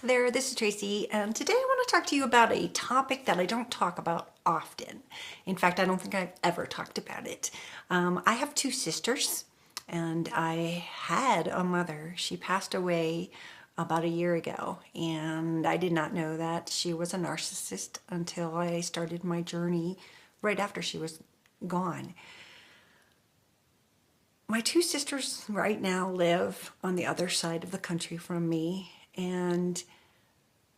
There, this is Tracy, and today I want to talk to you about a topic that I don't talk about often. In fact, I don't think I've ever talked about it. I have two sisters, and I had a mother. She passed away about a year ago, and I did not know that she was a narcissist until I started my journey right after she was gone. My two sisters right now live on the other side of the country from me, and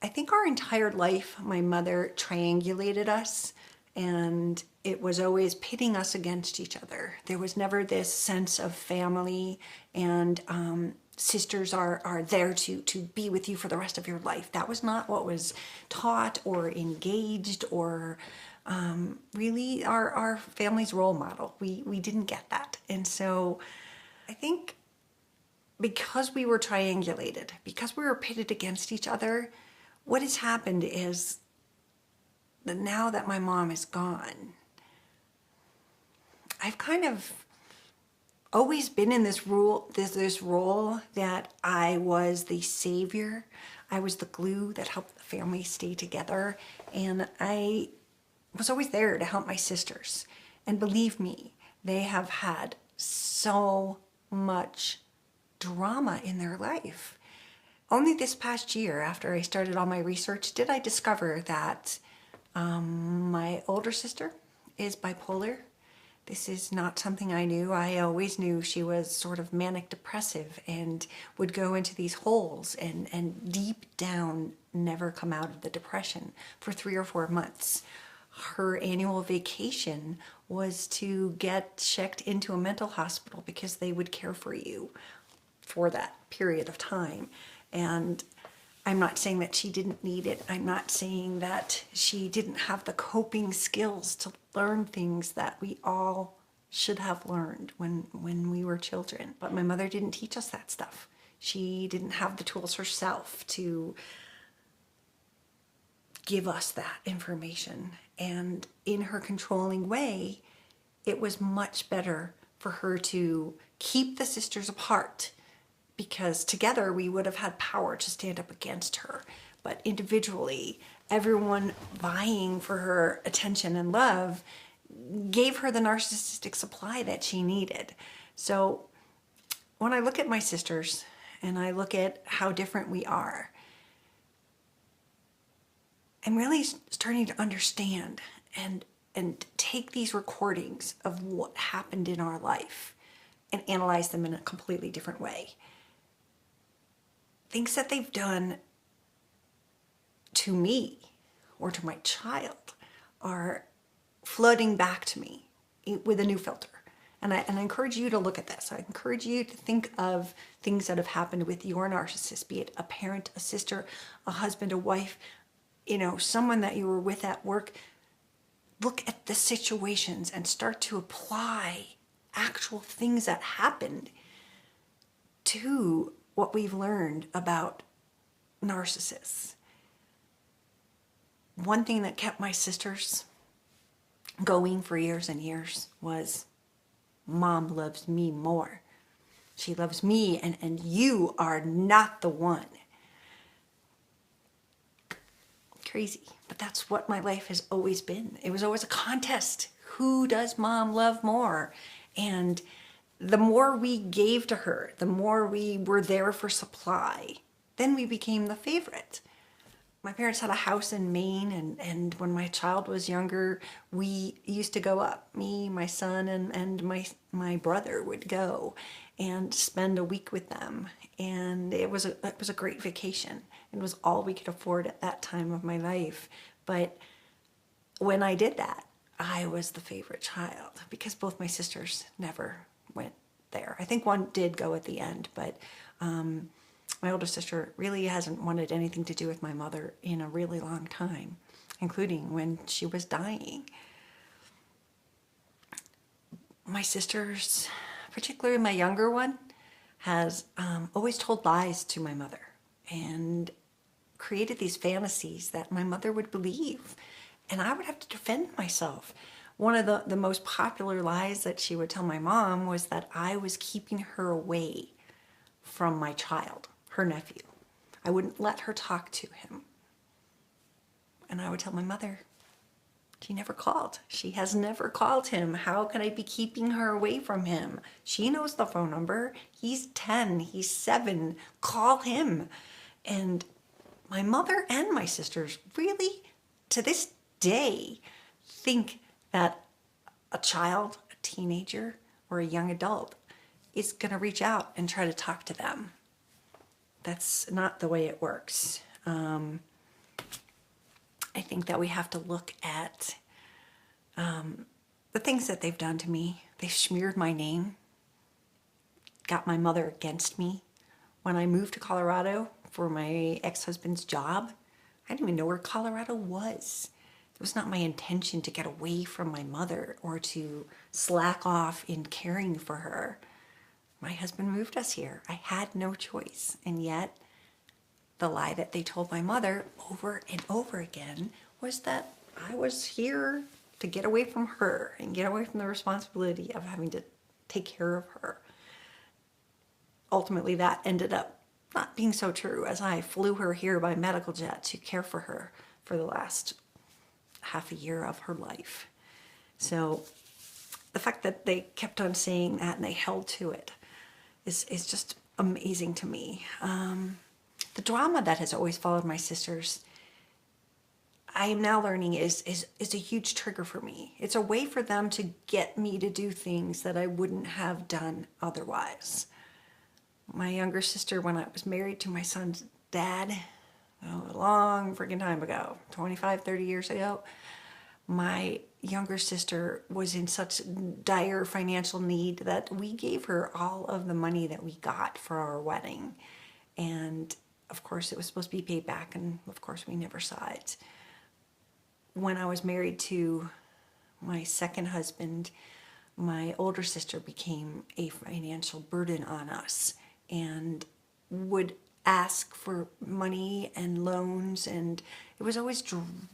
I think our entire life, my mother triangulated us, and it was always pitting us against each other. There was never this sense of family and sisters are there to be with you for the rest of your life. That was not what was taught or engaged or really our family's role model. We didn't get that. And so I think because we were triangulated, because we were pitted against each other, what has happened is that now that my mom is gone, I've kind of always been in this role that I was the savior. I was the glue that helped the family stay together, and I was always there to help my sisters. And believe me, they have had so much drama in their life. Only this past year, after I started all my research, did I discover that my older sister is bipolar. This is not something I knew. I always knew she was sort of manic depressive and would go into these holes and deep down never come out of the depression for 3 or 4 months. Her annual vacation was to get checked into a mental hospital because they would care for you for that period of time. And I'm not saying that she didn't need it. I'm not saying that she didn't have the coping skills to learn things that we all should have learned when we were children. But my mother didn't teach us that stuff. She didn't have the tools herself to give us that information. And in her controlling way, it was much better for her to keep the sisters apart, because together we would have had power to stand up against her. But individually, everyone vying for her attention and love gave her the narcissistic supply that she needed. So when I look at my sisters and I look at how different we are, I'm really starting to understand and take these recordings of what happened in our life and analyze them in a completely different way. Things that they've done to me or to my child are flooding back to me with a new filter. And I encourage you to look at this. I encourage you to think of things that have happened with your narcissist, be it a parent, a sister, a husband, a wife, someone that you were with at work. Look at the situations and start to apply actual things that happened to what we've learned about narcissists. One thing that kept my sisters going for years and years was, Mom loves me more. She loves me, and you are not the one. Crazy, but that's what my life has always been. It was always a contest. Who does Mom love more? And the more we gave to her, the more we were there for supply, then we became the favorite. My parents had a house in Maine, and when my child was younger, we used to go up. Me, my son, and my brother would go and spend a week with them. And it was a great vacation. It was all we could afford at that time of my life. But when I did that, I was the favorite child because both my sisters never went there. I think one did go at the end, but my older sister really hasn't wanted anything to do with my mother in a really long time, including when she was dying. My sisters, particularly my younger one, has always told lies to my mother and created these fantasies that my mother would believe, and I would have to defend myself. One of the most popular lies that she would tell my mom was that I was keeping her away from my child, her nephew. I wouldn't let her talk to him. And I would tell my mother, she never called. She has never called him. How can I be keeping her away from him? She knows the phone number. He's 10, he's 7. Call him. And my mother and my sisters really, to this day, think that a child, a teenager, or a young adult is going to reach out and try to talk to them. That's not the way it works. I think that we have to look at the things that they've done to me. They smeared my name, got my mother against me. When I moved to Colorado for my ex-husband's job, I didn't even know where Colorado was. It was not my intention to get away from my mother or to slack off in caring for her. My husband moved us here. I had no choice. And yet, the lie that they told my mother over and over again was that I was here to get away from her and get away from the responsibility of having to take care of her. Ultimately, that ended up not being so true, as I flew her here by medical jet to care for her for the last half a year of her life. So the fact that they kept on saying that and they held to it is just amazing to me. The drama that has always followed my sisters, I am now learning is a huge trigger for me. It's a way for them to get me to do things that I wouldn't have done otherwise. My younger sister, when I was married to my son's dad, a long freaking time ago, 25, 30 years ago, my younger sister was in such dire financial need that we gave her all of the money that we got for our wedding. And of course it was supposed to be paid back, and of course we never saw it. When I was married to my second husband, my older sister became a financial burden on us and would ask for money and loans, and it was always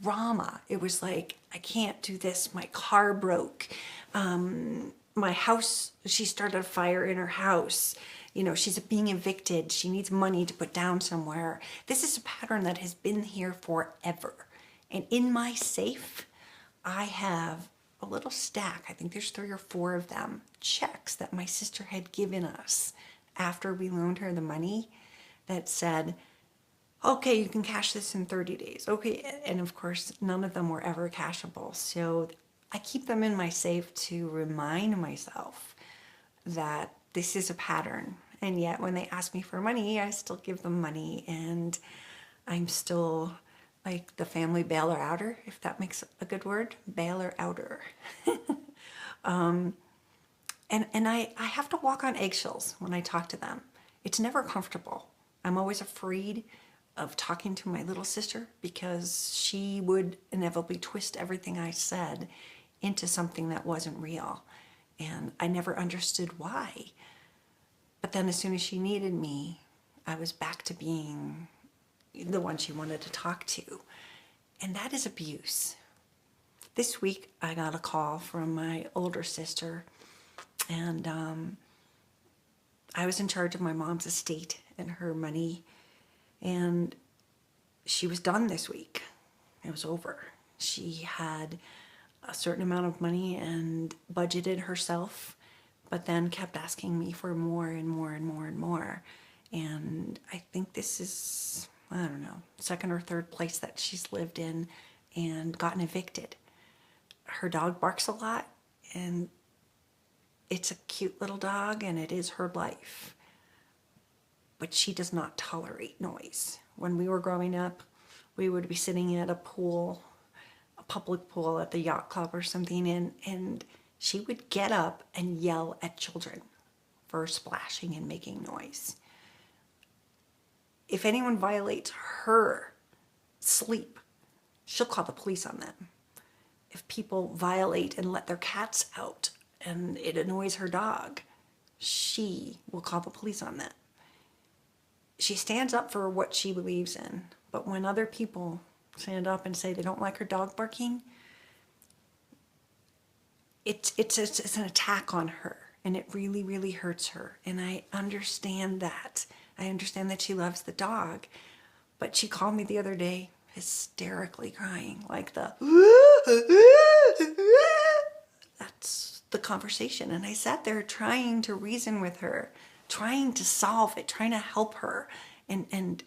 drama. It was like, I can't do this, my car broke, my house, she started a fire in her house, you know, she's being evicted, she needs money to put down somewhere. This is a pattern that has been here forever. And in my safe, I have a little stack, I think there's 3 or 4 of them, checks that my sister had given us after we loaned her the money that said, okay, you can cash this in 30 days. Okay, and of course, none of them were ever cashable. So I keep them in my safe to remind myself that this is a pattern. And yet when they ask me for money, I still give them money, and I'm still like the family bailer outer, if that makes a good word, bailer outer. And I have to walk on eggshells when I talk to them. It's never comfortable. I'm always afraid of talking to my little sister because she would inevitably twist everything I said into something that wasn't real. And I never understood why. But then as soon as she needed me, I was back to being the one she wanted to talk to. And that is abuse. This week, I got a call from my older sister, and I was in charge of my mom's estate and her money, and she was done this week. It was over. She had a certain amount of money and budgeted herself, but then kept asking me for more and more and more and more. And I think this is, I don't know, 2nd or 3rd place that she's lived in and gotten evicted. Her dog barks a lot, and it's a cute little dog, and it is her life. But she does not tolerate noise. When we were growing up, we would be sitting at a pool, a public pool at the yacht club or something, and she would get up and yell at children for splashing and making noise. If anyone violates her sleep, she'll call the police on them. If people violate and let their cats out and it annoys her dog, she will call the police on them. She stands up for what she believes in, but when other people stand up and say they don't like her dog barking, it's an attack on her, and it really, really hurts her. And I understand that. I understand that she loves the dog, But she called me the other day, hysterically crying, like that's the conversation. And I sat there trying to reason with her, trying to solve it, trying to help her. And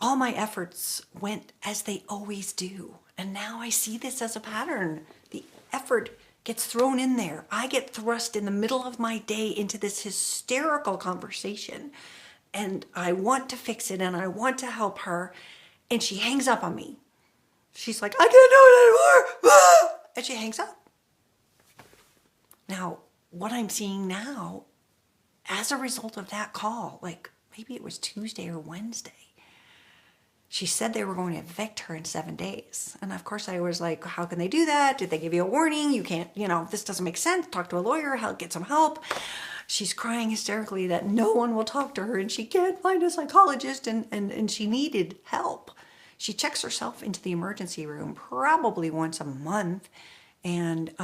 all my efforts went as they always do. And now I see this as a pattern. The effort gets thrown in there. I get thrust in the middle of my day into this hysterical conversation. And I want to fix it and I want to help her. And she hangs up on me. She's like, I can't do it anymore. And she hangs up. Now, what I'm seeing now, as a result of that call, like maybe it was Tuesday or Wednesday, she said they were going to evict her in 7 days. And of course I was like, how can they do that? Did they give you a warning? You can't, this doesn't make sense. Talk to a lawyer, get some help. She's crying hysterically that no one will talk to her and she can't find a psychologist and she needed help. She checks herself into the emergency room probably once a month. And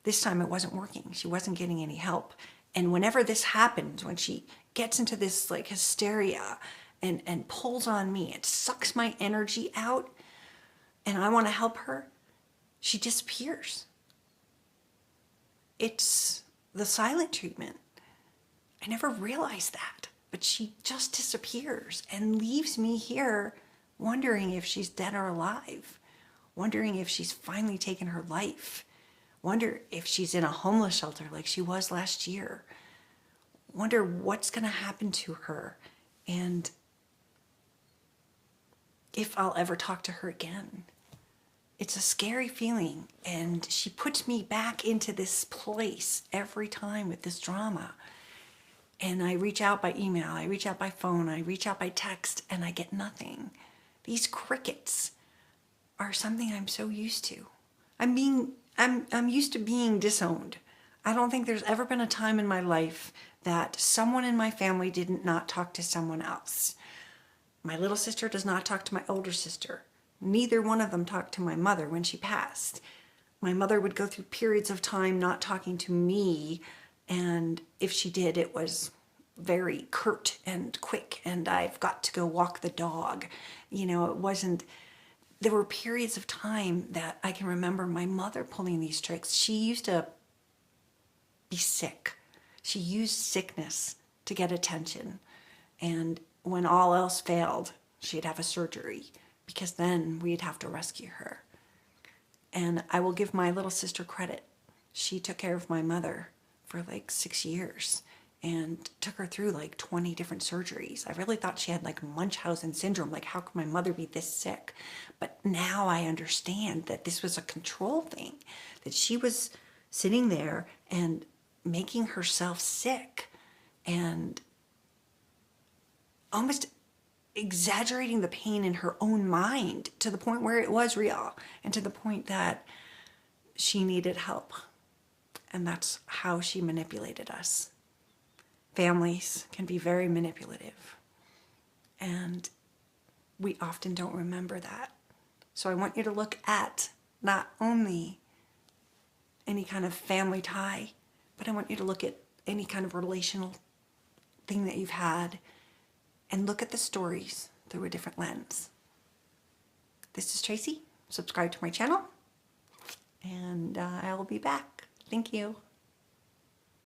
this time it wasn't working. She wasn't getting any help. And whenever this happens, when she gets into this like hysteria and pulls on me, it sucks my energy out and I want to help her, she disappears. It's the silent treatment. I never realized that, but she just disappears and leaves me here wondering if she's dead or alive, wondering if she's finally taken her life, wonder if she's in a homeless shelter like she was last year, wonder what's going to happen to her and if I'll ever talk to her again. It's a scary feeling, and she puts me back into this place every time with this drama. And I reach out by email, I reach out by phone, I reach out by text, and I get nothing. These crickets are something I'm so used to. I'm used to being disowned. I don't think there's ever been a time in my life that someone in my family didn't not talk to someone else. My little sister does not talk to my older sister. Neither one of them talked to my mother when she passed. My mother would go through periods of time not talking to me, and if she did, it was very curt and quick, and I've got to go walk the dog. It wasn't... There were periods of time that I can remember my mother pulling these tricks. She used to be sick. She used sickness to get attention, and when all else failed, she'd have a surgery, because then we'd have to rescue her. And I will give my little sister credit. She took care of my mother for like 6 years and took her through like 20 different surgeries. I really thought she had like Munchausen syndrome. Like, how could my mother be this sick? But now I understand that this was a control thing, that she was sitting there and making herself sick and almost exaggerating the pain in her own mind to the point where it was real and to the point that she needed help. And that's how she manipulated us. Families can be very manipulative, and we often don't remember that. So I want you to look at not only any kind of family tie, but I want you to look at any kind of relational thing that you've had and look at the stories through a different lens. This is Tracy. Subscribe to my channel, and I will be back. Thank you.